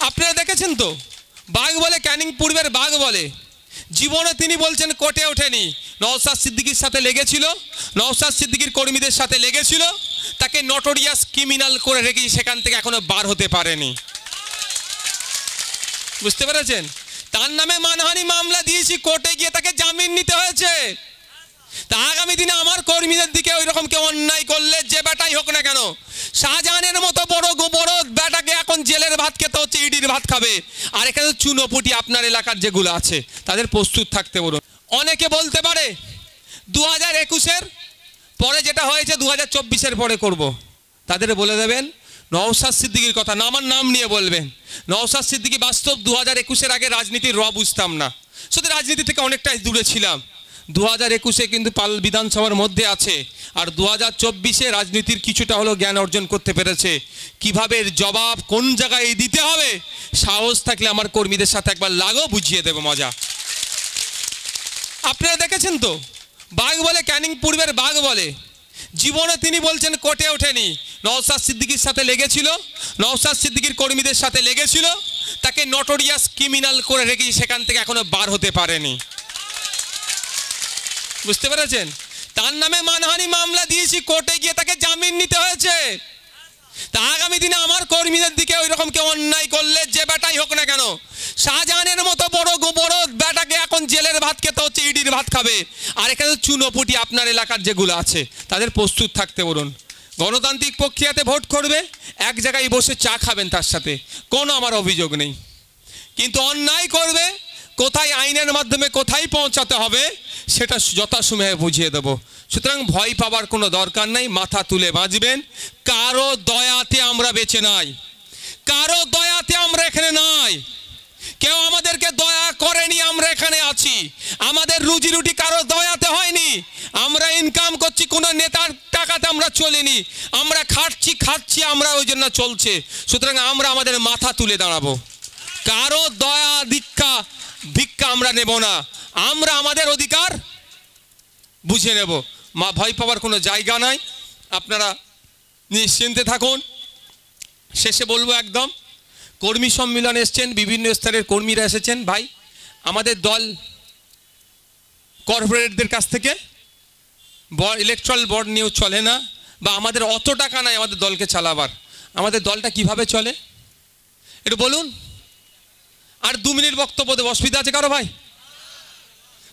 আপনারা দেখেছেন তো, বাঘ বলে ক্যানিং পূর্বের বাঘ বলে, জীবনে তিনি বলছেন কোর্টে ওঠেনি। নওশাদ সিদ্দিকীর সাথে লেগেছিল, নওশাদ সিদ্দিকীর কর্মীদের সাথে লেগেছিল, তাকে নটোরিয়াস ক্রিমিনাল করে রেখেছি, সেখান থেকে এখনো বার হতে পারেনি। বুঝতে পেরেছেন? তার নামে মানহানি মামলা দিয়েছি, কোর্টে গিয়ে তাকে জামিন নিতে হয়েছে। তা আগামী দিনে আমার কর্মীদের দিকে ওই রকম কেউ অন্যায় করলে, যে বেটাই হোক না কেন, শাহজাহানের মতো বড় বড় বেটাকে এখন জেলের ভাত খেতে হচ্ছে, ইডির ভাত খাবে। আর এখানে চুনোপুটি আপনার এলাকার যেগুলো আছে তাদের প্রস্তুত থাকতে বলুন। অনেকে বলতে পারে 2021-এর পরে যেটা হয়েছে 2024-এর পরে করব। তাদের বলে দেবেন নওশাদ সিদ্দিকীর কথা না, আমার নাম নিয়ে বলবেন। নওশাদ সিদ্দিকী বাস্তব 2021-এর আগে রাজনীতির বুঝতাম না, শুধু রাজনীতি থেকে অনেকটাই দূরে ছিলাম। 2021-এ কিন্তু পাল বিধানসভার মধ্যে আছে, আর 2024-এ রাজনীতির কিছুটা হলো জ্ঞান অর্জন করতে পেরেছে। কিভাবে এর জবাব কোন জায়গায় দিতে হবে, সাহস থাকলে আমার কর্মীদের সাথে একবার লাগো, বুঝিয়ে দেবো মজা। আপনারা দেখেছেন তো, বাঘ বলে ক্যানিং পূর্বের বাঘ বলে, জীবনে তিনি বলছেন কোর্টে ওঠেনি। নওশাদ সিদ্দিকীর সাথে লেগেছিল, নওশাদ সিদ্দিকীর কর্মীদের সাথে লেগেছিল, তাকে নটোরিয়াস ক্রিমিনাল করে রেখেছি, সেখান থেকে এখনো বার হতে পারেনি। বুঝতে পেরেছেন? তার নামে মানহানি মামলা দিয়েছি, কোর্টে গিয়ে তাকে জামিন নিতে হয়েছে। তা আগামী দিনে আমার কর্মীদের দিকে ওই রকম কেউ অন্যায় করলে, যে বেটাই হোক না কেন, শাহজাহানের মতো বড় বড় বেটাকে এখন জেলের ভাত খেতে হচ্ছে, ইডির ভাত খাবে। আর এখানে চুনোপুটি আপনার এলাকার যেগুলো আছে তাদের প্রস্তুত থাকতে বলুন। গণতান্ত্রিক প্রক্রিয়াতে ভোট করবে, এক জায়গায় বসে চা খাবেন, তার সাথে কোনো আমার অভিযোগ নেই। কিন্তু অন্যায় করবে, কোথায় আইনের মাধ্যমে কোথায় পৌঁছাতে হবে সেটা যথাসময়ে বুঝিয়ে দেবো। সুতরাং ভয় পাবার কোনো দরকার নেই, মাথা তুলে বাঁচবেন। কারো দয়াতে আমরা বেঁচে নাই, কারো দয়াতে আমরা এখানে নাই, কেউ আমাদেরকে দয়া করেনি, আমরা এখানে আছি। আমাদের রুজি রুটি কারো দয়াতে হয়নি, আমরা ইনকাম করছি, কোনো নেতার টাকাতে আমরা চলিনি, আমরা খাচ্ছি, আমরা ওই জন্য চলছে। সুতরাং আমরা আমাদের মাথা তুলে দাঁড়াবো, কারো দয়া ভিক্ষা আমরা নেব না, আমরা আমাদের অধিকার বুঝে নেব। ভয় পাওয়ার কোনো জায়গা নাই, আপনারা নিশ্চিন্তে থাকুন। শেষে বলবো, একদম কর্মী সম্মেলন এসছেন, বিভিন্ন স্তরের কর্মীরা এসেছেন। ভাই, আমাদের দল কর্পোরেটদের কাছ থেকে ইলেকট্রাল বন্ড নিয়েও চলে না, বা আমাদের অত টাকা নাই আমাদের দলকে চালাবার। আমাদের দলটা কিভাবে চলে একটু বলুন। আর 2 মিনিট বক্তব্য দেবো, অসুবিধা আছে কারো? ভাই,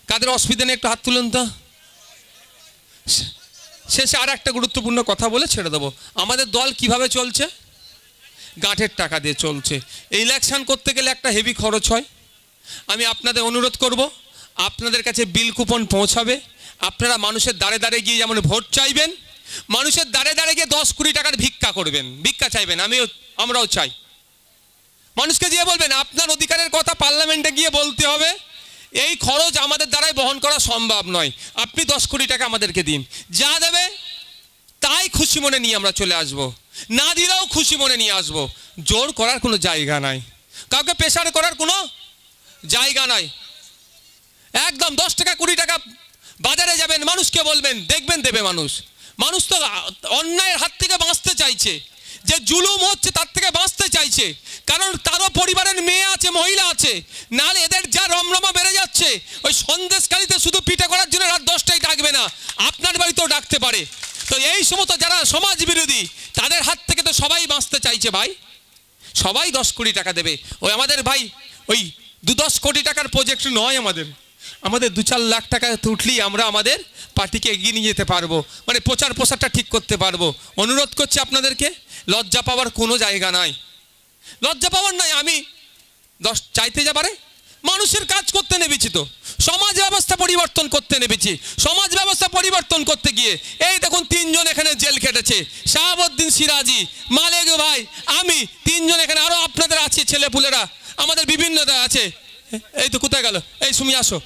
কাদের অসুবিধা নেই একটু হাত তুলুন তো। শেষে আর একটা গুরুত্বপূর্ণ কথা বলে ছেড়ে দেবো। আমাদের দল কিভাবে চলছে? গাঁটের টাকা দিয়ে চলছে। ইলেকশন করতে গেলে একটা হেভি খরচ হয়। আমি আপনাদের অনুরোধ করব, আপনাদের কাছে বিল কুপন পৌঁছাবে, আপনারা মানুষের দ্বারে দ্বারে গিয়ে যেমন ভোট চাইবেন, মানুষের দ্বারে দ্বারে গিয়ে 10-20 টাকার ভিক্ষা করবেন, ভিক্ষা চাইবেন। আমরাও চাই। মানুষকে গিয়ে বলবেন, আপনার অধিকারের কথা পার্লামেন্টে গিয়ে বলতে হবে, এই খরচ আমাদের দ্বারাই বহন করা সম্ভব নয়, আপনি 10 কোটি টাকা আমাদেরকে দিন। যা দেবে তাই খুশি মনে নিয়ে আমরা চলে আসব, না দিলেও খুশি মনে নিয়ে আসব। জোর করার কোনো জায়গা নাই, কাউকে প্রেশার করার কোনো জায়গা নাই। একদম 10 টাকা 20 টাকা বাজারে যাবেন, মানুষকে বলবেন, দেখবেন দেবে মানুষ। মানুষ তো অন্যায়ের হাত থেকে বাঁচতে চাইছে, যে জুলুম হচ্ছে তার থেকে বাঁচতে চাইছে, কারণ তারও পরিবারের মেয়ে আছে, মহিলা আছে। নাহলে এদের যা রমরমা বেড়ে যাচ্ছে, ওই সন্দেশকারীতে শুধু পিঠে করার জন্য রাত 10টায় ডাকবে না, আপনার বাড়িতেও ডাকতে পারে। তো এই সমস্ত যারা সমাজ বিরোধী, তাদের হাত থেকে তো সবাই বাঁচতে চাইছে। ভাই, সবাই 10 কোটি টাকা দেবে। ওই আমাদের ভাই, ওই 2-10 কোটি টাকার প্রজেক্ট নয়, আমাদের 2-4 লাখ টাকা উঠলেই আমরা আমাদের পার্টিকে এগিয়ে নিয়ে যেতে পারবো, মানে প্রচারটা ঠিক করতে পারবো। অনুরোধ করছি আপনাদেরকে, লজ্জা পাওয়ার কোনো জায়গা নাই, লজ্জা পাওয়ার নাই। আমি চাইতে যাবারে মানুষের কাজ করতে নেবেছি, তো সমাজ ব্যবস্থা পরিবর্তন করতে নেবেছি। সমাজ ব্যবস্থা পরিবর্তন করতে গিয়ে এই দেখুন 3 জন এখানে জেল খেটেছে, শাহাবুদ্দিন সিরাজি, মালেক ভাই, আমি 3 জন এখানে, আরো আপনাদের আছে ছেলেপুলেরা, আমাদের বিভিন্নতা আছে। এই তো কোথায় গেল, এই সুমি আসো,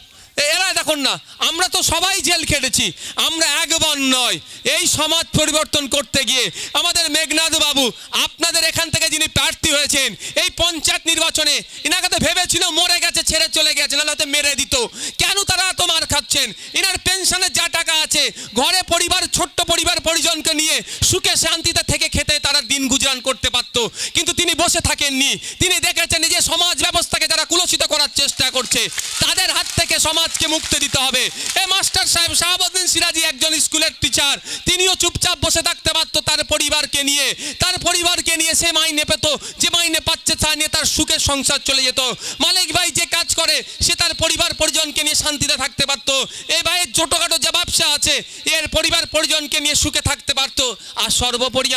এরা দেখুন না, আমরা তো সবাই জেল খেটেছি, আমরা একবার নয়। এই সমাজ পরিবর্তন করতে গিয়ে আমাদের মেঘনাথ বাবু, আপনাদের এখান থেকে যিনি প্রার্থী হয়েছেন এই পঞ্চায়েত নির্বাচনে, এনাকে তো ভেবেছিল মরে গেছে, ছেড়ে চলে গেছে, নাহলে হয়তো মেরে দিত। কেন তারা এত মার খাচ্ছে? করছেন, এনার পেনশনের যা টাকা আছে, ঘরে পরিবার, ছোট্ট পরিবার পরিজনকে নিয়ে সুখে শান্তিতে থেকে খেতে তারা দিন গুজরান করতে পারত, কিন্তু তিনি বসে থাকেননি। তিনি দেখেছেন যে সমাজ ব্যবস্থাকে যারা কুলসিত করার চেষ্টা করছে তাদের হাত থেকে সমাজকে মুক্তি দিতে হবে। এই মাস্টার সাহেব শাহাবুদ্দিন সিরাজি একজন স্কুলের টিচার, তিনিও চুপচাপ বসে থাকতে পারত তার পরিবারকে নিয়ে সে মাইনে পেত, যে মাইনে পাচ্ছে তা নিয়ে তার সুখের সংসার চলে যেত। মালিক ভাই যে কাজ করে সে তার পরিবার পরিজনকে নিয়ে শান্তিতে থাকতে পারত। এই ভাইয়ের ছোটখাটো যে ব্যবসা আছে এর পরিবার পরিজনকে নিয়ে সুখে থাকতে পারত। আর সর্বোপরি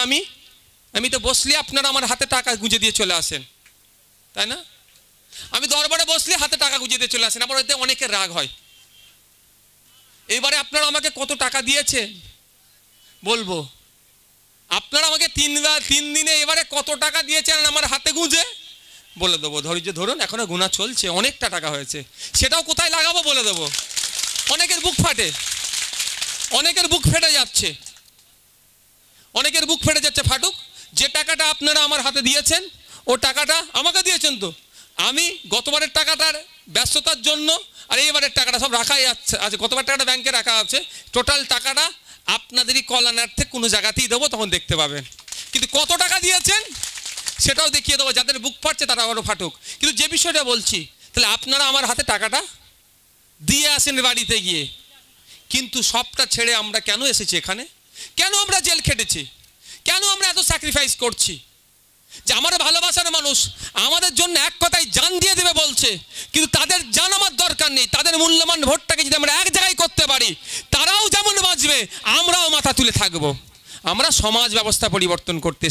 আমি তো বসলে আপনারা আমার হাতে টাকা গুঁজে দিয়ে চলে আসেন, তাই না? আমি দরবারে বসলে হাতে টাকা গুঁজে দিয়ে চলে আসেন, আবার এতে অনেকের রাগ হয়। এবারে আপনারা আমাকে কত টাকা দিয়েছেন বলবো, আপনারা আমাকে 3 দিনে এবারে কত টাকা দিয়েছেন আমার হাতে গুঁজে বলে দেবো। ধৈর্য ধরুন, এখনো গোনা চলছে, অনেকটা টাকা হয়েছে, সেটাও কোথায় লাগাবো বলে দেবো। অনেকের বুক ফেটে যাচ্ছে, ফাটুক। যে টাকাটা আপনারা আমার হাতে দিয়েছেন ও টাকাটা আমাকে দিয়েছেন তো, আমি গতবারের টাকাটার ব্যস্ততার জন্য আর এইবারের টাকাটা সব রাখাই আছে, গতবার টাকাটা ব্যাংকে রাখা আছে, টোটাল টাকাটা আপনাদেরই কল্যাণার্থে কোনো জায়গাতেই দেবো, তখন দেখতে পাবেন। কিন্তু কত টাকা দিয়েছেন সেটাও দেখিয়ে দেবো, যাদের বুক ফাটছে তারা আরও ফাটুক। কিন্তু যে বিষয়টা বলছি, তাহলে আপনারা আমার হাতে টাকাটা দিয়ে আসেন বাড়িতে গিয়ে, কিন্তু সবটা ছেড়ে আমরা কেন এসেছি এখানে? কেন আমরা জেল খেটেছি? কেন আমরা এত স্যাক্রিফাইস করছি? যে আমার ভালোবাসার মানুষ আমাদের জন্য এক কথায় জান দিয়ে দেবে বলছে, কিন্তু তাদের জান আমার দরকার নেই। তাদের মূল্যবান ভোটটাকে যদি আমরা এক জায়গায় করতে পারি, তারাও যেমন বাঁচবে আমরাও মাথা তুলে থাকবো। আমরা সমাজ ব্যবস্থা পরিবর্তন করতে